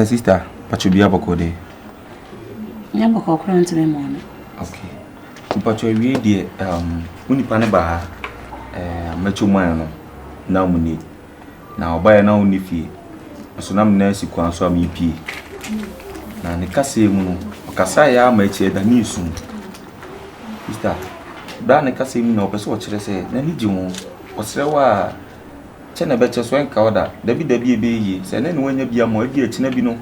Sister, but you be able to go. Nyamba kwa kurante me mwana. Okay. Mpacho wie die unipa ne ba macho mwan no na muni. Na obaye na uni fi. So na mna si kwan so am yipi. Na ne kase mu no, okasa ya ma eche da ni su. Sister, da ne kase mu na opeso o kire se na ni ji mu. Osrewa chene beche so enka oda. Dabi ebe yi. Se na ni wanya bia mo abi echi na bi no.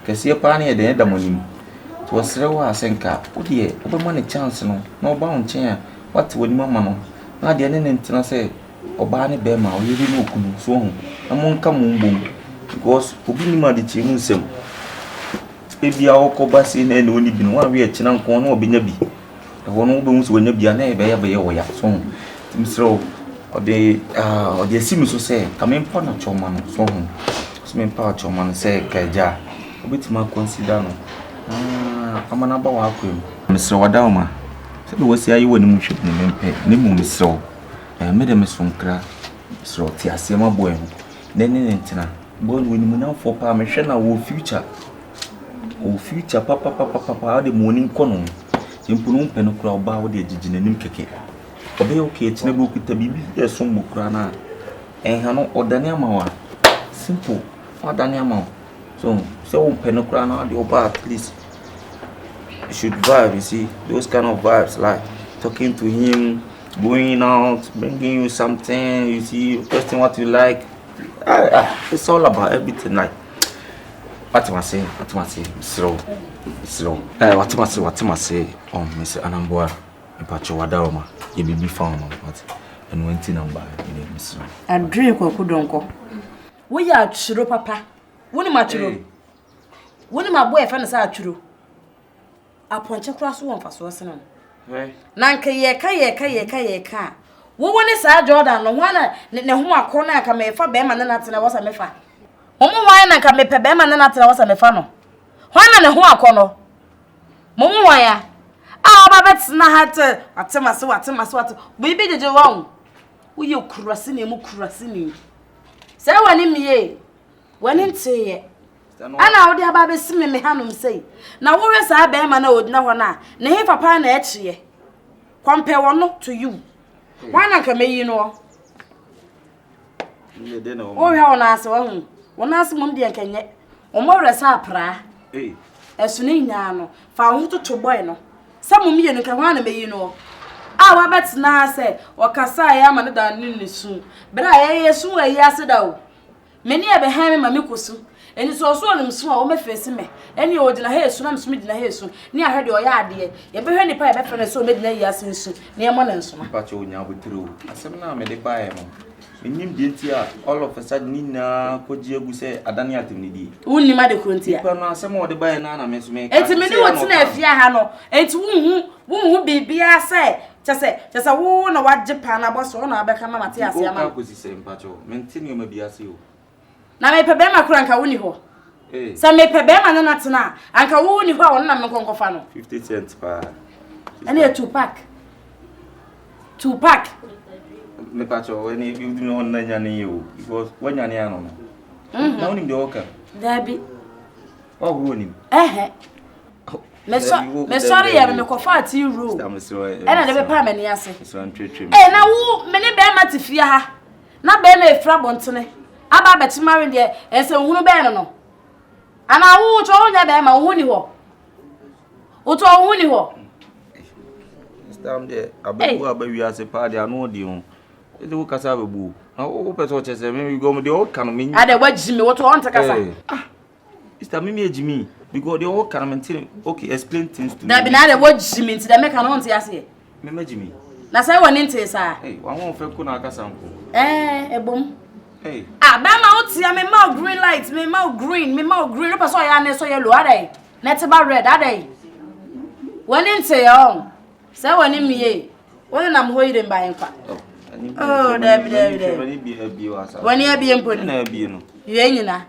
Kase pa na ye den da monim. Wasrewa asenka odiye obema ne chance no na oba onchen a what woni mama no na de ne ntina se oba ne be ma oyiri no okunu so hu na monka mo mbom because obi ni ma de chi mu nsem ebia okoba si na ne oni bi no wa we echi na nko na obenya bi e ho no obehu so wonya bia na e be ye wo ya so hu timsro ode asimu so se kamempo na choma no so hu so mempa choma no se kaja obetima consider no amana ba wa akwem mesre wadawma se be wasi ayi woni mu hwe ne mempe ne mu mesre me de mesonkra mesre ti asema boy ne ntina bo woni mu na fo pa me hwe na wo future papa de mu ni nkono impunu mpe no kura oba wo de gigine nim keke obe okay tine bo kuta bibi yeso mbukura na ha no odane amawa simple odane amawa so mpe no kura na de oba at least you should vibe, you see, those kind of vibes, like talking to him, going out, bringing you something, you see, requesting what you like. It's all about everything, like. What am I saying? Slow. What am I say? Mr. Anambwa, Pacho Wadaoma, you be found, but and went in number, Mr. I drink or kudonko. We are churu, papa. Wouldn't my churu? Wouldn't my boyfriend is our churu? Aponche cross one for so sen. Nanka yeka. Wo woni sa Jordan no wana ne ho akona aka me fa be ma na natena wasa me fa. Momo wan na ka me pe be ma na natena wasa me fa no. Hwana ne ho akono. Momo wan ya. Ba bet na hat atema se wat. Bibi jeje won. Wo ye kurase ne mu kurase ni. Se wani miye. Wani nteye. Ana odi aba be sime me hanum sei na wo we sa be ma na odina ho na ne he papa na echiye compare one to you wana ka meyi no ne de na o hwe wona ase wo hu wona ase mum de enkenye o mo wre sa pra esu ne nya no fa ho toto boy no sa mum ye no ka wana meyi no wa bet na ase o kasa ya ma ne da ni su bra ye su ayi ase da o meni e be han me ma me kosu eni so onim so a o me fesi me eni o dina he su na msumi dina he su ni ahwede o ya ade ye be hwe ni pa ye be fene so me dina yi ase nsu ni e mo na nsu pa che onya boturo asem na me de pa ye no enim de ntia all of a sudden ni na koji egu se adane atem ni di unni ma de krontia pa no asem o de ba ye na me so me enti me ni wotina afia ha no enti wunhu bibia se chese wo na waje pa na boso na abeka ma mate ase ama ko si se mpa cho mentini o ma bia se o na me pebe ma kura nka woni ho sa me pebe ma na natena anka woni ho a won na me konkofa no 50 cents pa ene 2 pack me pacho when you do no na nyane you because when nyane ano no na woni de oka dabi o woni me sorry ya me kofa ati room ena de be pa me ni ase na wo me ne be ma tifia ha na be na efra bontene aba beti mari de ese hunu be no ana wo cho onya be ma huni ho o to huni ho stam de abebu abawi ase pa de anu odi ho e de wo kasa abebu na wo peso chese me go me de o kan me ade wajimi wo to on ta kasa stam me ejimi because de o kan me okay explain things to me na be na de wajimi nti de me kan on ti ase me majimi na sai woni nti sa wa won fe ko na kasa nko ebom hey ba ma utia me ma green light me ma green no paso ya na so yellow adai net ba red adai woni nti yo sai woni miye woni na mo yire mba enfa dabi woni abi emponi na abi no ye nyina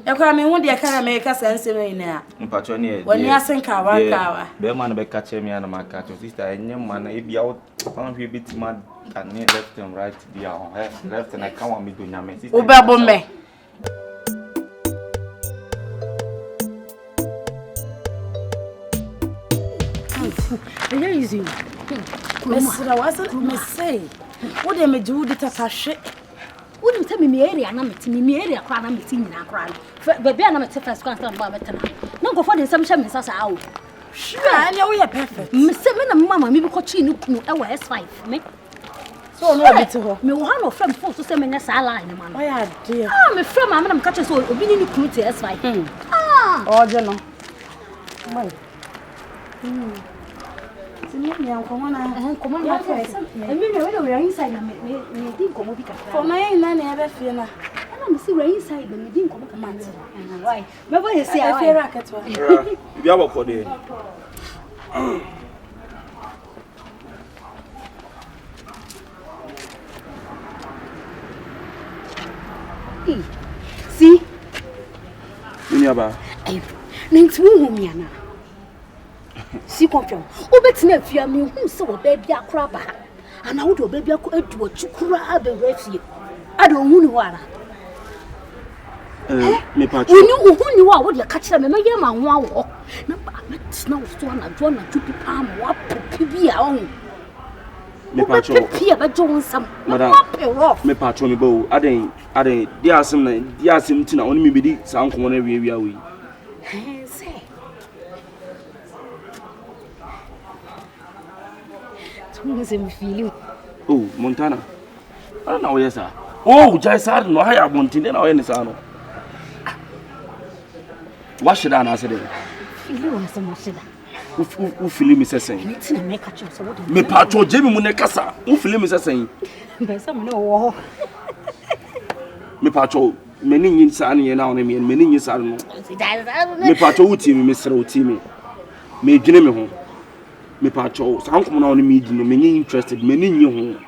ekwa me hu de kara me kasa nsem nyina mpacho ne woni asenka wankawa be ma na be ka che me na maka to sister enye ma na ebia wo fan hwe bitima and left and right be on left and I can't want me to nyame sister obebo me Where is you? Mesra was me say. What am I do with the sachet? Wouldn't tell me area, and I'm me area, cry, I'm singing a cry. Baby, I'm a first class on Barbetan. No go for the some shaman as out. Sure, I know we are perfect. Miss Seven and Mamma, maybe coaching S5, me. So no bit to her. Me one of friend for to send me a saline, man. Why, dear? I'm a friend, I'm catching so obedient crew to S5. Oh, General. Why? Come on, my face. I mean, we're inside and me think come over. For my none ever feel. I'm see we're inside and me didn't come command. Why? Remember you say I feel racket. You have a code. See? Niaba. Ay, nint wo me ana. C-Confion. Obetina afia me hu se wo baby akra ba. Ana wo do baby akọ adu achukura abewafie. Ade ohun ni wara. Me patch. Oni ohun ni wa wo de ka kire me meye ma ho awo. Na ba metina wo so na jo na jupi pa ma wa popi bi a ohun. Me patch. Pia ba jo nsam. Madam. Me patch me bo. Aden dia asem tina oni me bedi sa nko na wi awi. Say. Tum feel. Oh, Montana. I don't know yes sir. Oh, jai sir no haya Montana na oyeni sa no. What should I say then? Feel was so much that. Who feel me say? It's na make catch so what. Me patch Jemi mu ne kasa. Who feel me say? Be some no wo. Me patch many yin sa na na ona me many yin sa no. Me patch wuti me mesre wuti me. Me dwene me ho. Me patch sa nkom na ona me di no me interested many nyi ho.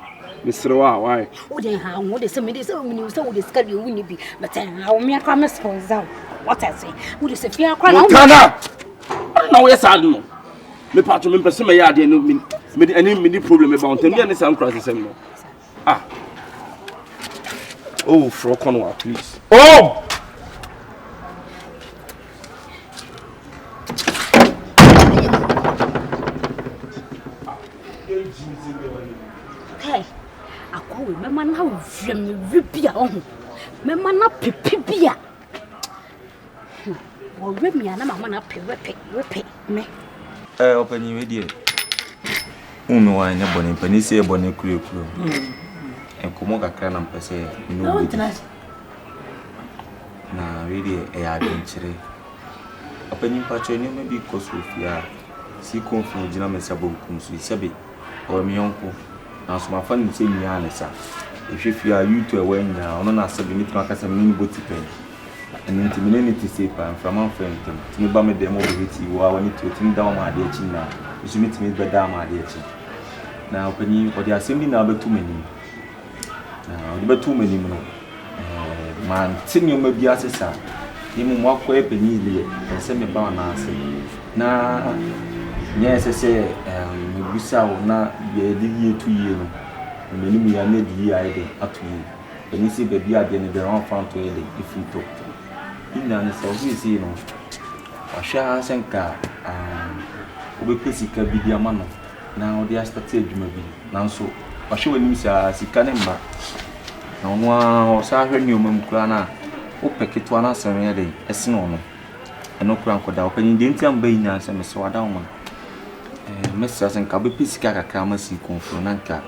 Mesre wa why? Wo dey ha wo dey say me dey say me say wo dey scared you win be. But how me akwa me sponsor. What I say? Wo dey say fear akwa na. Montana. I don't know yes I no. Me patch me person me ya de no me any me problem about them dey say crisis say no. Ah. Oh, for Conway, please. Oh! Hey, I call remember now from Ripia on. Remember not Pipia. Or rip me and I'm a repeat me. Open you dear. Uno, I never bonny, Penny, bonny crew. And Kumoga Cranam per se, no, now really a adventure. Open you patch any maybe cause with ya. C-Confion, General Sabo, Sabi, or my uncle. Now, so my friend say me honest, if you are you to a way now, no, not 7 minutes, a mini booty pen. And intimidate safe from my friend to me by me demo with you. I want to think down my dear chin now. You should meet me by down my dear chin. Now, when you or the assembly number too many. Now, too many man, sing you may be assessor. You walk away penny and send me bound answer. Now, yes, I say, we shall not be a year 2 years. And many me are made year up to you. And you see, baby, I didn't be around found to if you talk to. In an is you know, a share senka, we physical video man. Now they are started maybe. Now so, I show you, sir, as you can remember. Now, one or her new Mumclana, who pick it to an answer day, a snow. And no crank without opening the Indian Baynas and Miss Wadama. Messrs and Kabi Piscaka, C-Confion, Nanka,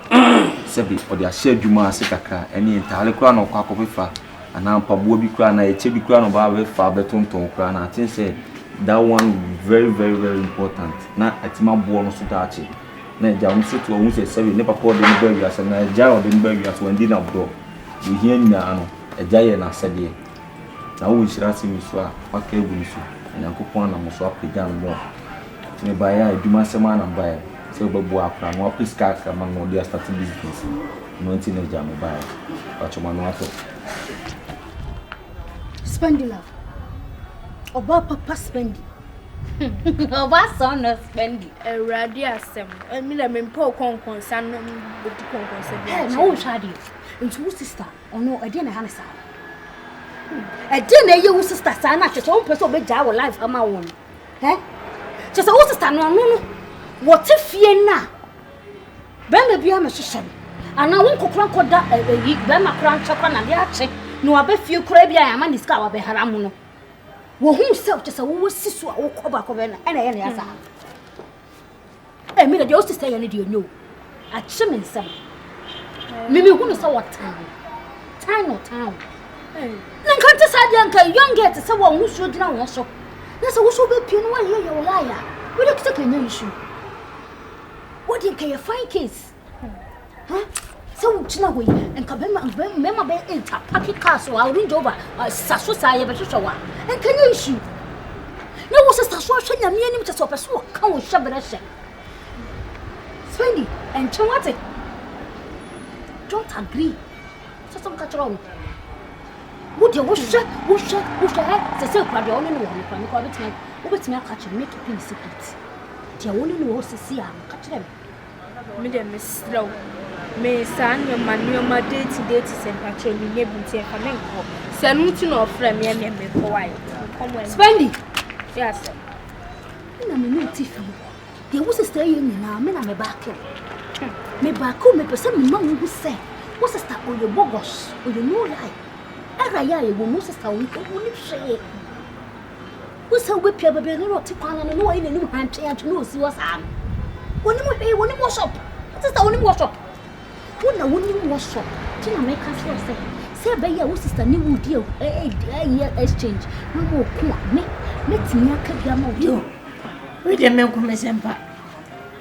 Sebi, or the shared Juma Sekaka, any entirely crown or cock of a far. And now Pabubi Crana, a chubby crown of our father Tonton Crana. I think say that one very important. Not at my born Sudachi. Now, Jam sit to almost a 7 never called the burgers and a jar of the burgers when dinner bro. You hear now a giant I said, now we should ask him what cable and Uncle Pona must swap the gun more. To buy a Dumassaman and buy silver boak and what piece cack among all their starting business. No teenager buy. But you want to. Spendylove. Oba papa spendi. Oba son no spendi. Radio asem. Me na me mpo konkonsa no bodi konkonsa bi. Hey, no shadi. Into sister. Oh no, I didn't have sa. I didn't you sister sa na che one person be ja wo life ama won. Eh? Che say sister no. What if ye na? Ben be am hyehyem. Ana won kokran koda yi ben makran chakwa na de ache. No abefie kura bia ya ma ni ska wa be haram no. Wo hu se o chese wo sisu a wo koba koba na ena ye na ya sa. Me de o sister ye ne de onyo. A chim nsem. Me hu no say what time. Time no time. Na kan te sa dia nka young girl te say wo hu so gina wo so. Na say wo so be pie no wa ye ye wo la ya. We dey take any issue. What you can find case? Huh? So china we and kabema mema be enter packet car so I range over saso sa ye be hwehwa. And can you issue? Na wo sister so hwe nyame anim te so peso ka wo hwe bere hwe. Spendy and chawate. Don't agree. So some catch wrong. Would you wish say say kwa de onu no wo kwa me kwa betime wo betime catch make it secret. Dia woni no wo sisi am catch them. Me de me slow. Me san your manual date sempatry me nebunti e kamen ko. Se nu ti no ofra me me ko wai. Spendy. Yes. Na me no ti fi. Dia wo sister ye nyina me na me back. Me back me pese me ma wo say. Wo sister o ye bogos, o ye no lie. Era ya ye wo sister wo ni hwe. Wo say we pia bebe no ti kwana no wo ye nenu hantwe atwe no si wo sa. Woni mo shop. Sister woni mo shop. Woni mo shop. Tina make us say be ya wo sister ni wo di exchange. No mo ko me tinya ka bia ma wo. We dey me ko me sempa.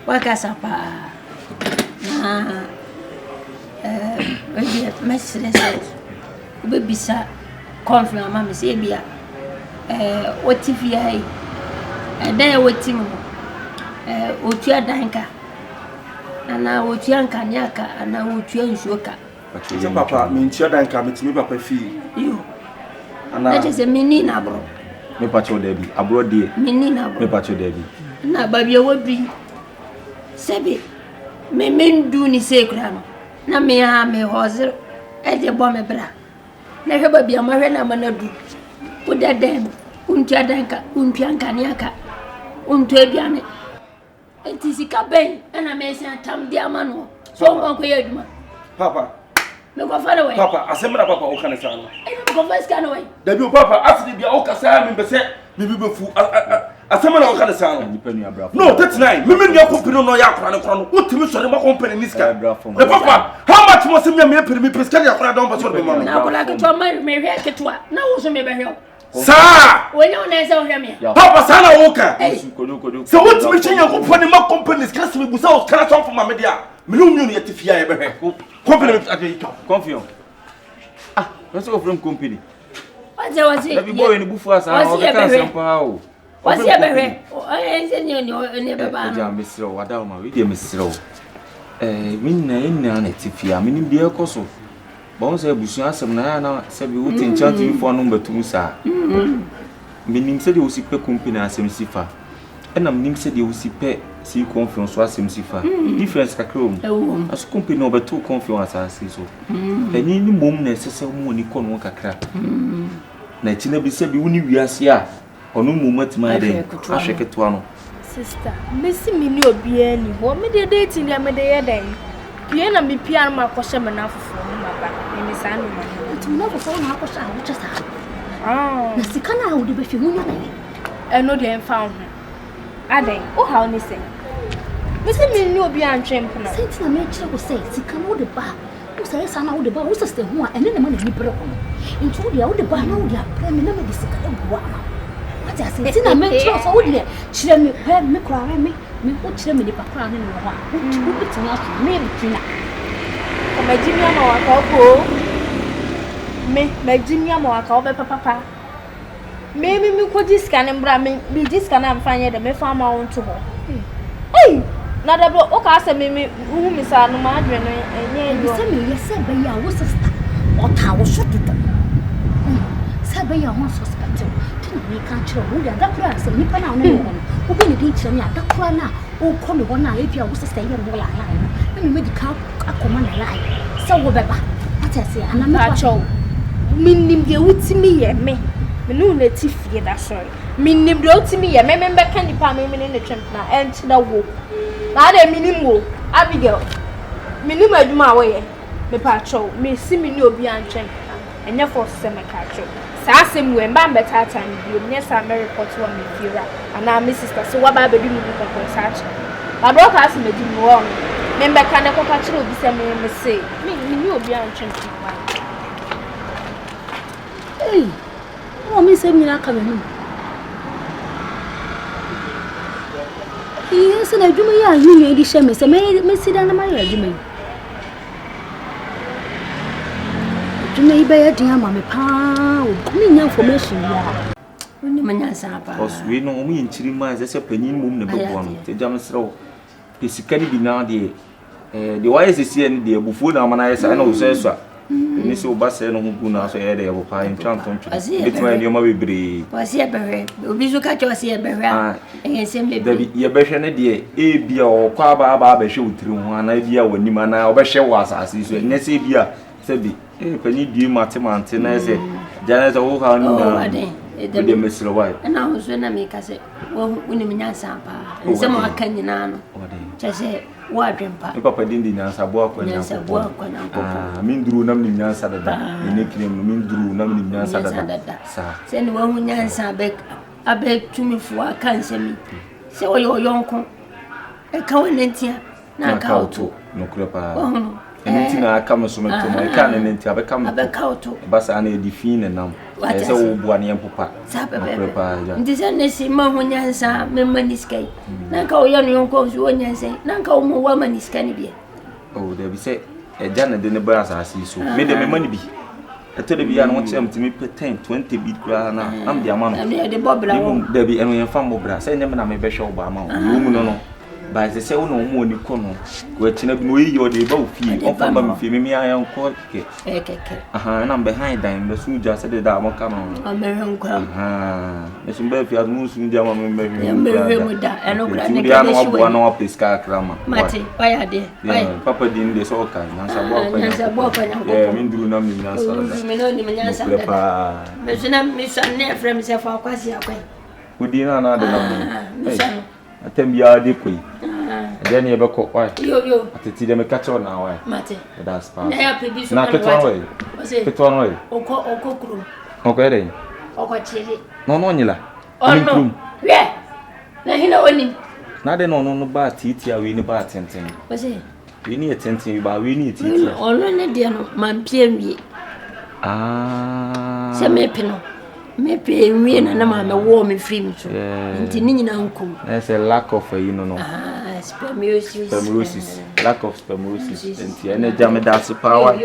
Wa ka sapa. Na we dey mesre say. We bisa confirm ma me say bia woti fi ai. Dan woti mo. Otua danka ana otua nkanyaka ana otua nsuoka Ati papa me ntua danka metimi papa fi yo ana na je mini na bro Me pacho Debbie, abro die. mini na bro Me pacho Debbie. na babie wodui sebe me mendu ni sekra no na me ha me hozer e de bo me bra na hwe babie amahwe na manadu udadem untua danka untua nkanyaka untua aduane Etisika ben ana me se atam di amano so nko ko yeduma papa me ko fara we papa asemra papa o kana sa no e ko fara ska no we dabi o papa asidi bia o kasa me bese me bi befu asemra o kana sa no Nipa nu abra. no 39 me nua company no ya akora ne kora no utimi sori ma company niska Abra from. the papa how much mo se me pere me peska ya akora don ba sori be ma na ko la ke to ma me hwe ke to na wo so me be hwe sa we no na se o hwe me papa sana o ka Kono. so utimi chinya company ma company niska se me busa o kana ton for ma me dia me no mu no yete fia ya be hwe company me ade Confion. What's your from company? was it Every boy in the buffalo asa o ka sampa o. was it be hwe o ense ni be ba Ja mesro wada o ma we dey mesro. Min na tifia min bi ekoso. Bon say busu asem na se bi wuti enchanti mi fo no betum sa. Minim se de osi pe company asem sifa. Enam nim se de osi pe C-Confion so asem sifa. Difference kakrom. As company no beto Confion asase so. Eni ni mom na sese mo ni kono kakra. Na chi na bi se bi woni wiase a ono mom atima de ahweketo no. Sister, Messi me ni obi ani ho me de dating dia me de ye den. Pie na me pia na makoshe me na afofo no maba. Me sa no ma. Nti mo fo na akosha wo chesa. Ah. Na sika na wo de be fi hu nya na ye. Eno de en fa ho. Aden, o ha oni se. Messi me ni obi antwe mpona. Senti na me kire ko say sika no de ba. Wo say sa na wo de ba wo sister hu a ene na ma na ni bere ko. Nti wo de wo de ba na wo de apre me na me de sika de bo ama. Ati asenti na me kire so wo de kire me he me kura me o kire me de pa kura ne no ho a. Wo bitin aso me bitin na. Ko majimi ama waka ko. Me majimi ama waka o be papa. Me ko diska ne mbra me diska na mfanye de me fa ma won to ho. Hey, na da bro o ka se me hu mi sa no ma adwe no enye yo. Se me yese be ya wo sister o ta wo so dodo. Se be ya wo suspect. Tin me kan kire wo da kura se nipa na no no. Wo be ne di kire me ada kura na o ko me wona e bia wo sister ye wo la la. Na me medical akoma na la. Se wo beba. Ata se ana me pa cho. Minim de wutimi ye me. Me no na ti fie da sorry. Minim do to me, remember candy palm in the tramp now, and to the wall. Now, they minimo, Abigail. Minim, I do my way. Me patrol, me see me no be untramp, and therefore semi catcher. Sassy, when Bamba time, you yes, I marry pot one with Fira, and now, Miss Sister, so what about the doing for such? My brother has made him wrong. Member can I catch you this me say, me knew be untramp. Hey, oh, Miss Emina coming. Yes, and I do my you made the shame, Miss sit down my regiment. You may buy a dear mammy pound, me information. When you mean, Because we know me in 3 months, as a penny moon, the one, the James Row. This can be now the wise is here the before the man I know, says so. Miss Obasa no Guna, so I will pie in Chanton. It's my new movie breed. Was here, Berry? We catch us here, Berry. And simply, your best idea, a beer or Quaba Barber show through one idea when you man over share was as is when Nessie beer said, a penny dear Martiman, and I said, Janet, oh, how no, the Mr. White. And I was when I make us say, well, when you mean Sampa, and some more canyon. Just say, what grandpa? Papa didn't answer walk when I mean, drew numbing answer that. The nickname mean drew numbing answer that. Send one answer back. I beg to me for a cancer me. So your uncle. A covenant here. Now, cow to no crapper. Anything I come so much to my cannon and have a come about to Bassani define and now. What is a one young papa? Sapper, this is a when you answer, memory escape. Now go young uncles, one you say, now go more woman is can be. Oh, there be say a Janet in the brass I see so. Made them money be. I tell you, I want them to me put 10, 20 bit crown. I'm the amount. I'm the Bob, there be any family brass. I never am a best Obama. No. By the say no more in the corner. Where Chinabu or the both fee, or from me, I am called. And I'm behind them, the soon just said that I won't come on. I'm very uncle. Mr. Berry has moved in German, and I know one of the sky grammar. Matty, why are they? Papa didn't this all kind. I walk and I mean, do not mean answer. Miss Anne from himself, I'll pass your way. We did another. I tell you, I did quick. Then you ever caught why? You at the tea, catch on now. Matty, that's fine. Not put one way. Put one way. Okay, no, Nila. Oh, no. Yeah. Now, you know, when now they no bad teeth, we need bad tenting. Was it? We need attention, but we need teeth. Only dear, man, PM. Ah, some pino. Maybe we and I'm a warm frame. There's a lack of, spermosis. Lack of spermosis. And the jam that's the power.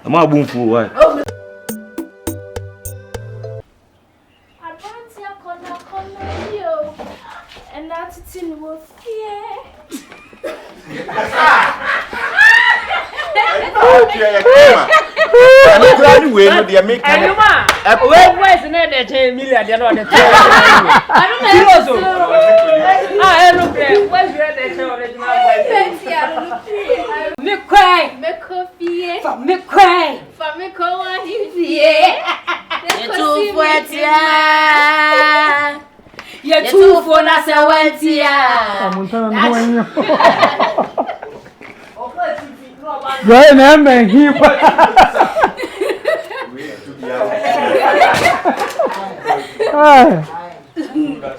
I'm a boom for what? And that's it's in wolf. I'm glad we know the American. Where's the net that million? They're not the I don't know. I don't know. Where's your net? Me cry. Me coffee. Me cry. For me call one here. Too wet, yeah. You're too for us, I went here. Right now, man, he was.